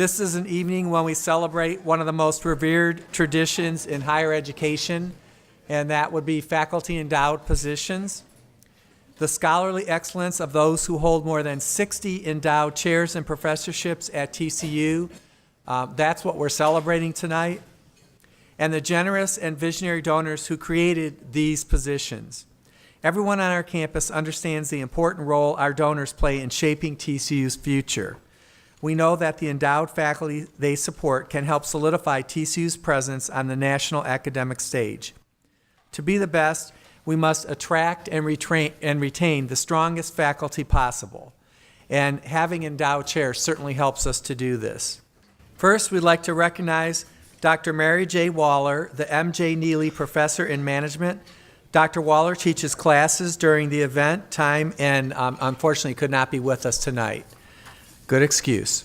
This is an evening when we celebrate one of the most revered traditions in higher education, and that would be faculty endowed positions. The scholarly excellence of those who hold more than 60 endowed chairs and professorships at TCU. That's what we're celebrating tonight. And the generous and visionary donors who created these positions. Everyone on our campus understands the important role our donors play in shaping TCU's future. We know that the endowed faculty they support can help solidify TCU's presence on the national academic stage. To be the best, we must attract and retain the strongest faculty possible. And having endowed chairs certainly helps us to do this. First, we'd like to recognize Dr. Mary J. Waller, the M.J. Neely Professor in Management. Dr. Waller teaches classes during the event time and unfortunately could not be with us tonight. Good excuse.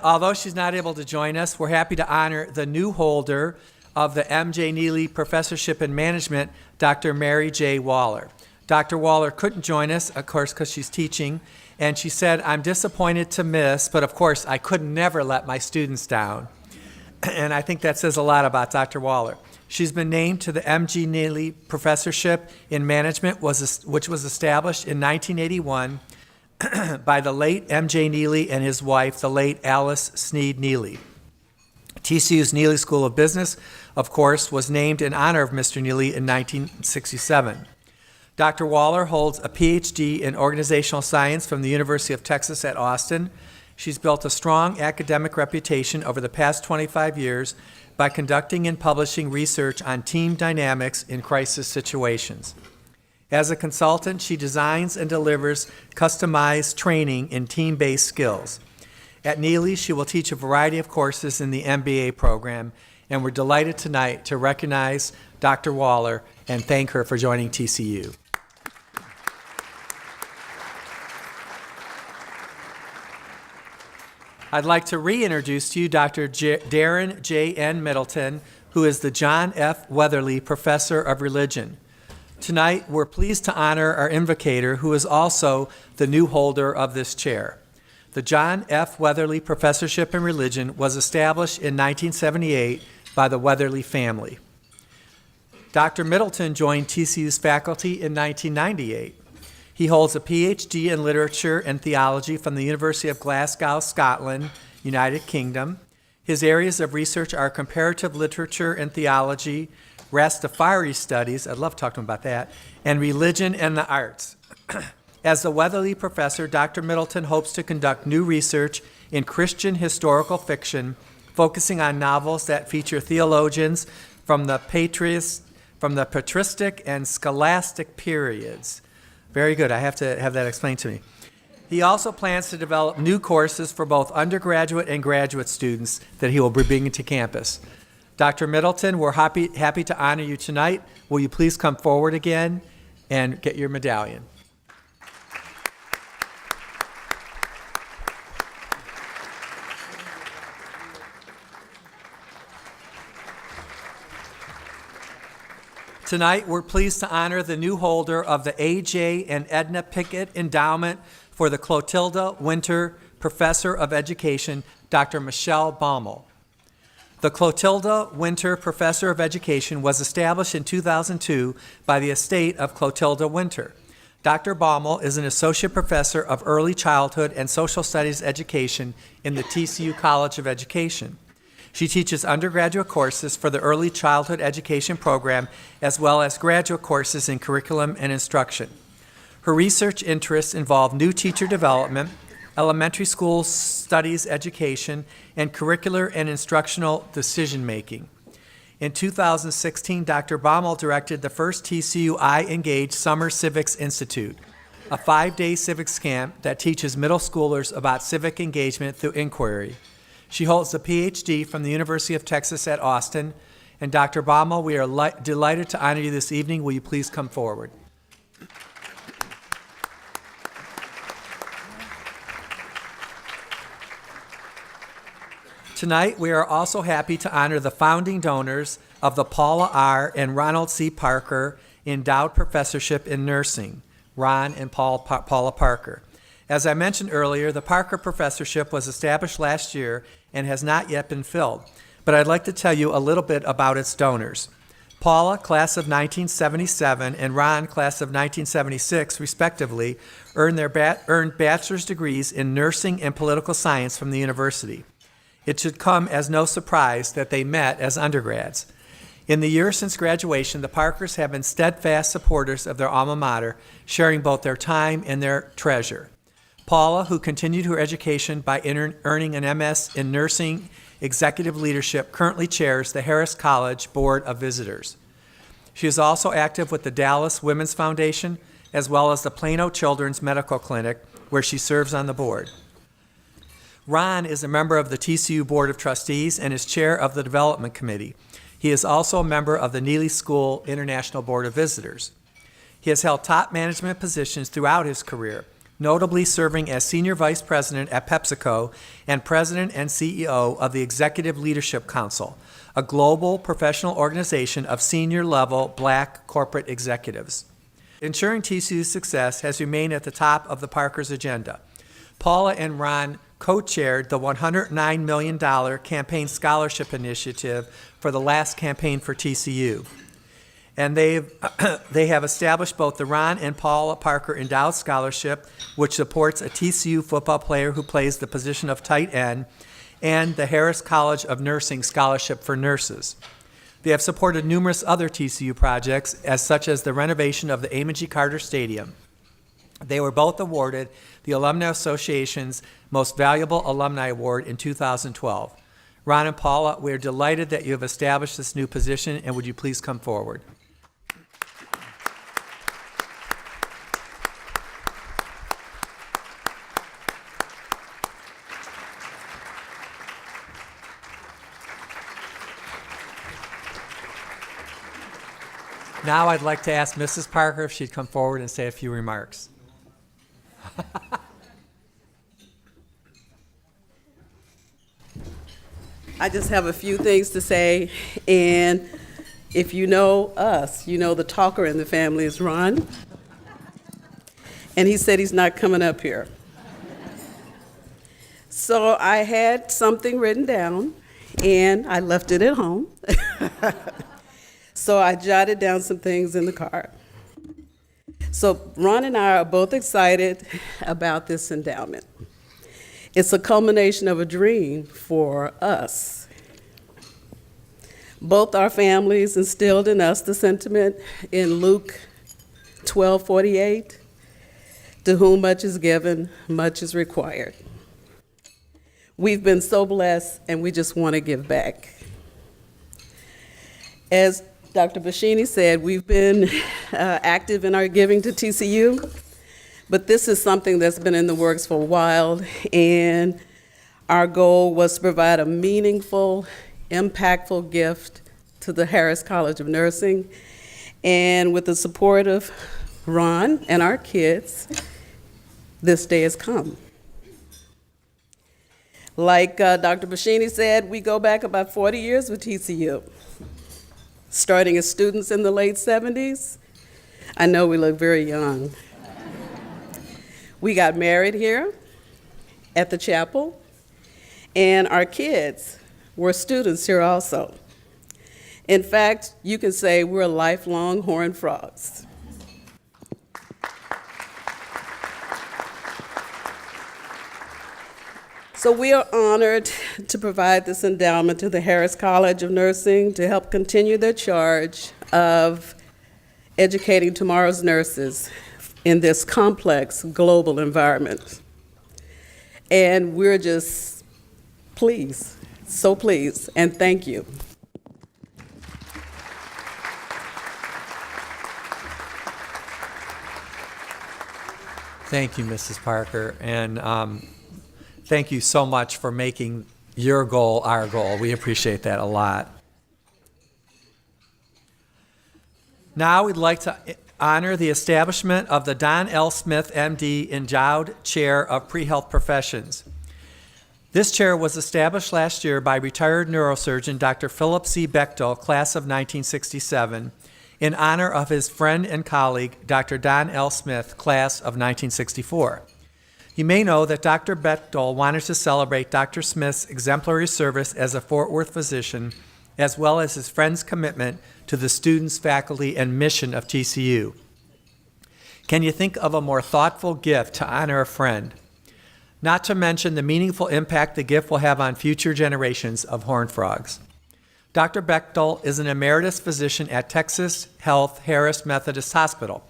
Although she's not able to join us, we're happy to honor the new holder of the M.J. Neely Professorship in Management, Dr. Mary J. Waller. Dr. Waller couldn't join us, of course, because she's teaching, and she said, "I'm disappointed to miss, but of course, I could never let my students down." And I think that says a lot about Dr. Waller. She's been named to the M.G. Neely Professorship in Management, which was established in 1981 by the late M.J. Neely and his wife, the late Alice Sneed Neely. TCU's Neely School of Business, of course, was named in honor of Mr. Neely in 1967. Dr. Waller holds a PhD in organizational science from the University of Texas at Austin. She's built a strong academic reputation over the past 25 years by conducting and publishing research on team dynamics in crisis situations. As a consultant, she designs and delivers customized training in team-based skills. At Neely, she will teach a variety of courses in the MBA program, and we're delighted tonight to recognize Dr. Waller and thank her for joining TCU. I'd like to reintroduce to you Dr. Darren J.N. Middleton, who is the John F. Weatherly Professor of Religion. Tonight, we're pleased to honor our invocator, who is also the new holder of this chair. The John F. Weatherly Professorship in Religion was established in 1978 by the Weatherly family. Dr. Middleton joined TCU's faculty in 1998. He holds a PhD in Literature and Theology from the University of Glasgow, Scotland, United Kingdom. His areas of research are comparative literature and theology, Rastafari studies, I'd love to talk to him about that, and religion and the arts. As the Weatherly Professor, Dr. Middleton hopes to conduct new research in Christian historical fiction, focusing on novels that feature theologians from the patristic and scholastic periods. Very good. I have to have that explained to me. He also plans to develop new courses for both undergraduate and graduate students that he will be bringing to campus. Dr. Middleton, we're happy to honor you tonight. Will you please come forward again and get your medallion? Tonight, we're pleased to honor the new holder of the A.J. and Edna Pickett Endowment for the Clotilda Winter Professor of Education, Dr. Michelle Baumel. The Clotilda Winter Professor of Education was established in 2002 by the estate of Clotilda Winter. Dr. Baumel is an associate professor of early childhood and social studies education in the TCU College of Education. She teaches undergraduate courses for the early childhood education program as well as graduate courses in curriculum and instruction. Her research interests involve new teacher development, elementary school studies education, and curricular and instructional decision-making. In 2016, Dr. Baumel directed the first TCU iEngage Summer Civics Institute, a 5-day civics camp that teaches middle schoolers about civic engagement through inquiry. She holds a PhD from the University of Texas at Austin. And Dr. Baumel, we are delighted to honor you this evening. Will you please come forward? Tonight, we are also happy to honor the founding donors of the Paula R. and Ronald C. Parker Endowed Professorship in Nursing, Ron and Paula Parker. As I mentioned earlier, the Parker Professorship was established last year and has not yet been filled, but I'd like to tell you a little bit about its donors. Paula, class of 1977, and Ron, class of 1976, respectively, earned bachelor's degrees in nursing and political science from the university. It should come as no surprise that they met as undergrads. In the years since graduation, the Parkers have been steadfast supporters of their alma mater, sharing both their time and their treasure. Paula, who continued her education by earning an MS in nursing executive leadership, currently chairs the Harris College Board of Visitors. She is also active with the Dallas Women's Foundation, as well as the Plano Children's Medical Clinic, where she serves on the board. Ron is a member of the TCU Board of Trustees and is chair of the Development Committee. He is also a member of the Neely School International Board of Visitors. He has held top management positions throughout his career, notably serving as Senior Vice President at PepsiCo and President and CEO of the Executive Leadership Council, a global professional organization of senior-level Black corporate executives. Ensuring TCU's success has remained at the top of the Parkers' agenda. Paula and Ron co-chaired the $109 million campaign scholarship initiative for the last campaign for TCU. And they have established both the Ron and Paula Parker Endowed Scholarship, which supports a TCU football player who plays the position of tight end, and the Harris College of Nursing Scholarship for nurses. They have supported numerous other TCU projects, such as the renovation of the Amon G. Carter Stadium. They were both awarded the Alumni Association's Most Valuable Alumni Award in 2012. Ron and Paula, we are delighted that you have established this new position, and would you please come forward? Now I'd like to ask Mrs. Parker if she'd come forward and say a few remarks. I just have a few things to say, and if you know us, you know the talker in the family is Ron, and he said he's not coming up here. So I had something written down, and I left it at home. So I jotted down some things in the car. So Ron and I are both excited about this endowment. It's a culmination of a dream for us. Both our families instilled in us the sentiment in Luke 12:48, to whom much is given, much is required. We've been so blessed, and we just want to give back. As Dr. Bashini said, we've been active in our giving to TCU, but this is something that's been in the works for a while, and our goal was to provide a meaningful, impactful gift to the Harris College of Nursing. And with the support of Ron and our kids, this day has come. Like Dr. Bashini said, we go back about 40 years with TCU. Starting as students in the late 70s. I know we look very young. We got married here at the chapel, and our kids were students here also. In fact, you can say we're lifelong Horned Frogs. So we are honored to provide this endowment to the Harris College of Nursing to help continue their charge of educating tomorrow's nurses in this complex global environment. And we're just pleased, so pleased, and thank you. Thank you, Mrs. Parker, and thank you so much for making your goal our goal. We appreciate that a lot. Now we'd like to honor the establishment of the Don L. Smith, MD, Endowed Chair of Pre-Health Professions. This chair was established last year by retired neurosurgeon Dr. Philip C. Bechtel, class of 1967, in honor of his friend and colleague, Dr. Don L. Smith, class of 1964. You may know that Dr. Bechtel wanted to celebrate Dr. Smith's exemplary service as a Fort Worth physician, as well as his friend's commitment to the students, faculty, and mission of TCU. Can you think of a more thoughtful gift to honor a friend? Not to mention the meaningful impact the gift will have on future generations of Horned Frogs. Dr. Bechtel is an emeritus physician at Texas Health Harris Methodist Hospital.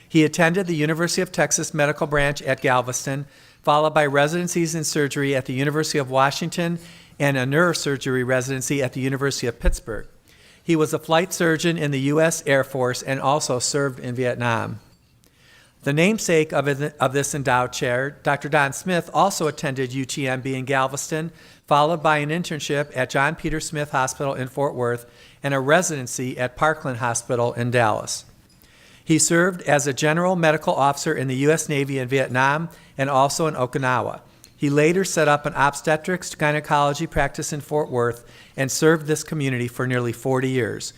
He attended the University of Texas Medical Branch at Galveston, followed by residencies in surgery at the University of Washington and a neurosurgery residency at the University of Pittsburgh. He was a flight surgeon in the U.S. Air Force and also served in Vietnam. The namesake of this endowed chair, Dr. Don Smith, also attended UTMB in Galveston, followed by an internship at John Peter Smith Hospital in Fort Worth and a residency at Parkland Hospital in Dallas. He served as a general medical officer in the U.S. Navy in Vietnam and also in Okinawa. He later set up an obstetrics gynecology practice in Fort Worth and served this community for nearly 40 years.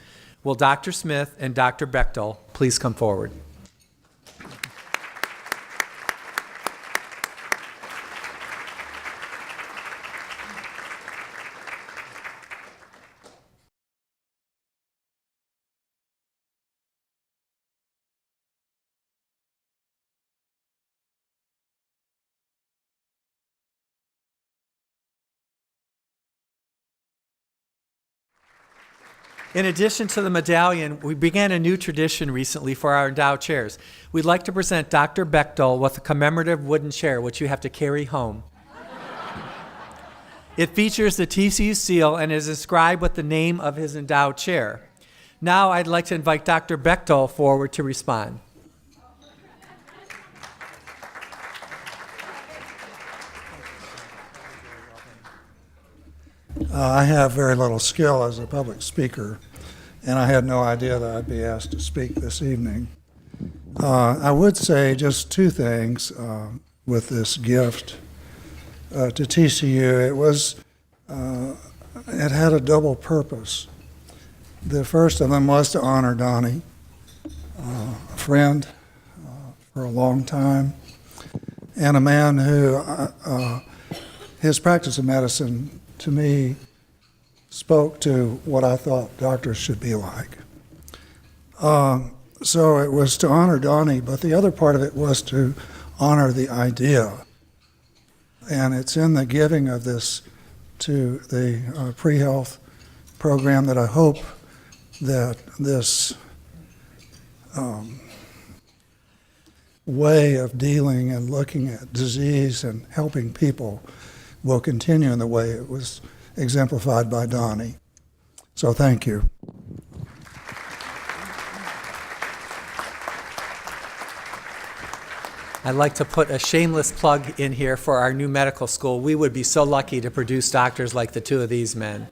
Will Dr. Smith and Dr. Bechtel please come forward? In addition to the medallion, we began a new tradition recently for our endowed chairs. We'd like to present Dr. Bechtel with a commemorative wooden chair, which you have to carry home. It features the TCU seal and is inscribed with the name of his endowed chair. Now I'd like to invite Dr. Bechtel forward to respond. I have very little skill as a public speaker, and I had no idea that I'd be asked to speak this evening. I would say just two things with this gift to TCU. It had a double purpose. The first of them was to honor Donnie, a friend for a long time, and a man who his practice of medicine to me spoke to what I thought doctors should be like. So it was to honor Donnie, but the other part of it was to honor the idea. And it's in the giving of this to the pre-health program that I hope that this way of dealing and looking at disease and helping people will continue in the way it was exemplified by Donnie. So thank you. I'd like to put a shameless plug in here for our new medical school. We would be so lucky to produce doctors like the two of these men.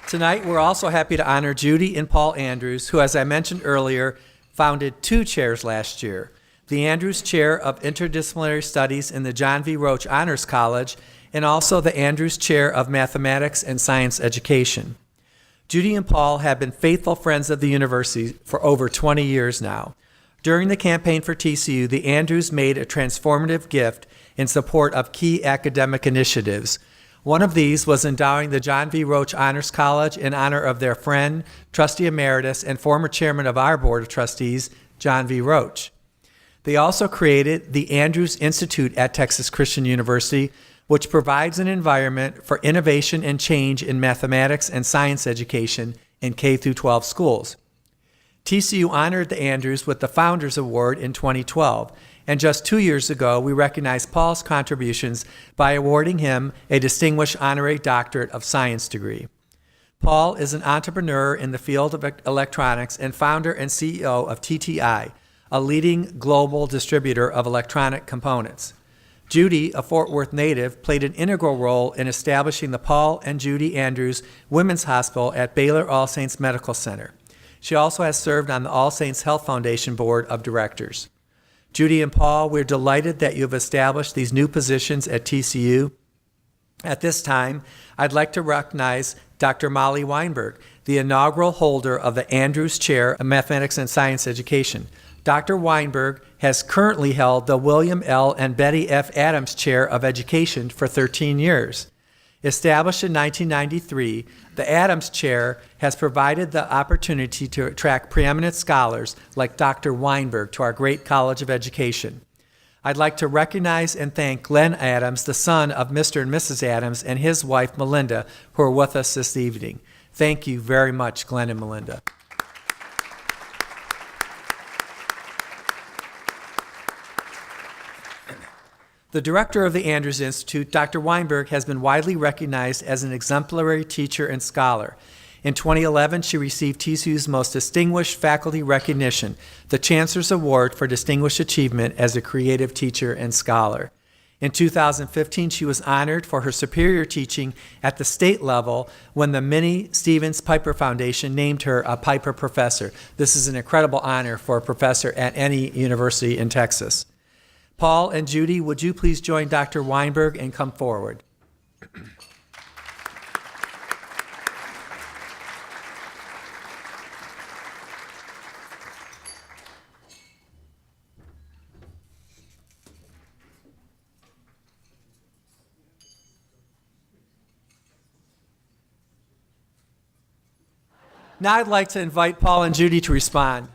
Tonight, we're also happy to honor Judy and Paul Andrews, who, as I mentioned earlier, founded two chairs last year. The Andrews Chair of Interdisciplinary Studies in the John V. Roach Honors College, and also the Andrews Chair of Mathematics and Science Education. Judy and Paul have been faithful friends of the university for over 20 years now. During the campaign for TCU, the Andrews made a transformative gift in support of key academic initiatives. One of these was endowing the John V. Roach Honors College in honor of their friend, trustee emeritus, and former chairman of our board of trustees, John V. Roach. They also created the Andrews Institute at Texas Christian University, which provides an environment for innovation and change in mathematics and science education in K-12 schools. TCU honored the Andrews with the Founders Award in 2012, and just 2 years ago, we recognized Paul's contributions by awarding him a Distinguished Honorary Doctorate of Science degree. Paul is an entrepreneur in the field of electronics and founder and CEO of TTI, a leading global distributor of electronic components. Judy, a Fort Worth native, played an integral role in establishing the Paul and Judy Andrews Women's Hospital at Baylor All Saints Medical Center. She also has served on the All Saints Health Foundation Board of Directors. Judy and Paul, we're delighted that you've established these new positions at TCU. At this time, I'd like to recognize Dr. Molly Weinberg, the inaugural holder of the Andrews Chair of Mathematics and Science Education. Dr. Weinberg has currently held the William L. and Betty F. Adams Chair of Education for 13 years. Established in 1993, the Adams Chair has provided the opportunity to attract preeminent scholars like Dr. Weinberg to our great College of Education. I'd like to recognize and thank Glenn Adams, the son of Mr. and Mrs. Adams, and his wife, Melinda, who are with us this evening. Thank you very much, Glenn and Melinda. The director of the Andrews Institute, Dr. Weinberg, has been widely recognized as an exemplary teacher and scholar. In 2011, she received TCU's most distinguished faculty recognition, the Chancellor's Award for Distinguished Achievement as a Creative Teacher and Scholar. In 2015, she was honored for her superior teaching at the state level when the Minnie Stevens Piper Foundation named her a Piper Professor. This is an incredible honor for a professor at any university in Texas. Paul and Judy, would you please join Dr. Weinberg and come forward? Now I'd like to invite Paul and Judy to respond.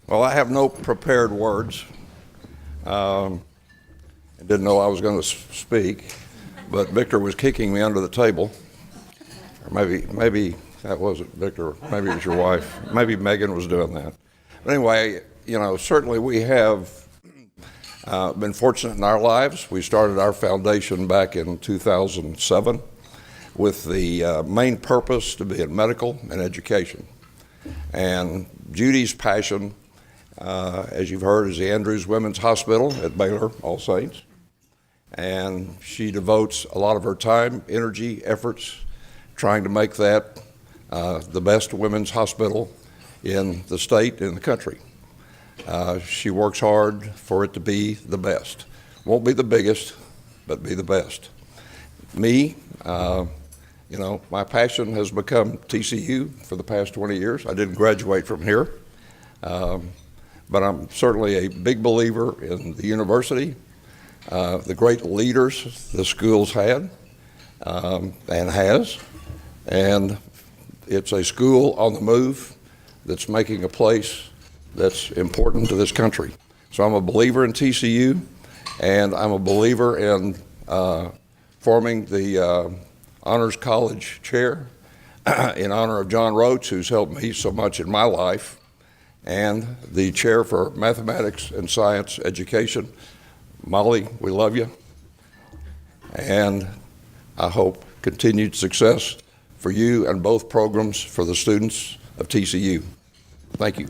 Well, I have no prepared words. I didn't know I was going to speak, but Victor was kicking me under the table. Or maybe that wasn't Victor. Maybe it was your wife. Maybe Megan was doing that. But anyway, certainly we have been fortunate in our lives. We started our foundation back in 2007 with the main purpose to be in medical and education. And Judy's passion, as you've heard, is the Andrews Women's Hospital at Baylor, All Saints. And she devotes a lot of her time, energy, efforts trying to make that the best women's hospital in the state and the country. She works hard for it to be the best. Won't be the biggest, but be the best. Me, my passion has become TCU for the past 20 years. I didn't graduate from here, but I'm certainly a big believer in the university, the great leaders the school's had and has, and it's a school on the move that's making a place that's important to this country. So I'm a believer in TCU, and I'm a believer in forming the Honors College Chair in honor of John Roach, who's helped me so much in my life, and the Chair for Mathematics and Science Education. Molly, we love you, and I hope continued success for you and both programs for the students of TCU. Thank you.